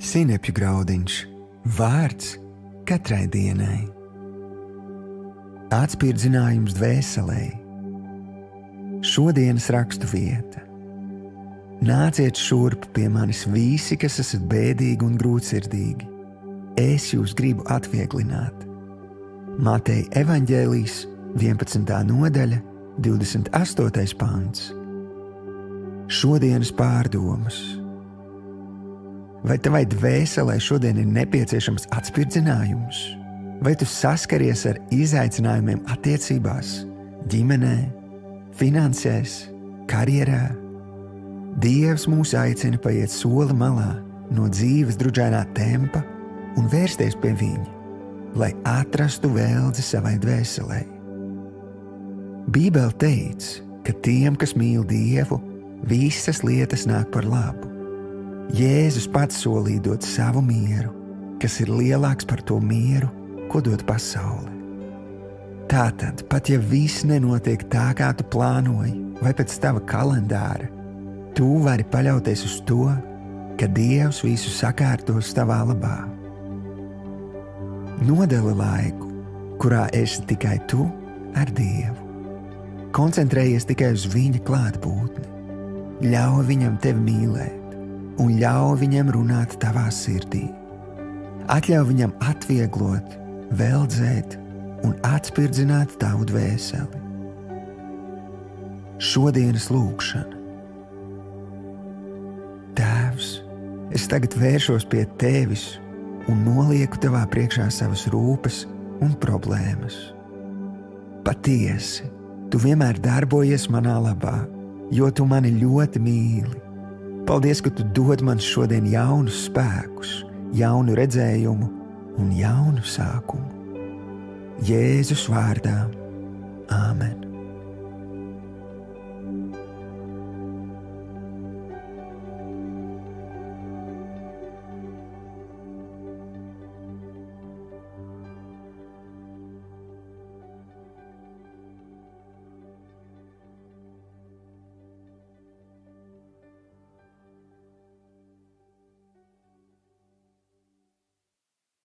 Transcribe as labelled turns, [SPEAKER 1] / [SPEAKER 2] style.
[SPEAKER 1] Sinepju graudiņš, vārds katrai dienai. Atspirdzinājums dvēselei. Šodienas rakstu vieta. Nāciet šurp pie manis visi, kas esat bēdīgi un grūtsirdīgi. Es jūs gribu atvieglināt. Mateja evaņģēlijs, 11. nodaļa, 28. pants. Šodienas pārdomas. Vai tavai dvēselē šodien ir nepieciešams atspirdzinājums? Vai tu saskaries ar izaicinājumiem attiecībās, ģimenē, finansēs, karjerā? Dievs mūs aicina paiet soli malā no dzīves drudžainā tempa un vērsties pie viņa, lai atrastu vēldzi savai dvēselē. Bībele teica, ka tiem, kas mīl Dievu, visas lietas nāk par labu. Jēzus pats solīja dot savu mieru, kas ir lielāks par to mieru, ko dod pasaule. Tātad, pat ja viss nenotiek tā, kā tu plānoji, vai pēc tava kalendāra, tu vari paļauties uz to, ka Dievs visu sakārtos tavā labā. Nodali laiku, kurā esi tikai tu ar Dievu. Koncentrējies tikai uz viņa klātbūtni. Ļauj viņam tevi mīlēt un ļauj viņam runāt tavā sirdī. Atļauj viņam atvieglot, veldzēt un atspirdzināt tavu dvēseli. Šodienas lūgšana. Tēvs, es tagad vēršos pie tevis un nolieku tavā priekšā savas rūpes un problēmas. Patiesi, tu vienmēr darbojies manā labā, jo tu mani ļoti mīli. Paldies, ka tu dod man šodien jaunus spēkus, jaunu redzējumu un jaunu sākumu. Jēzus vārdā. Āmen.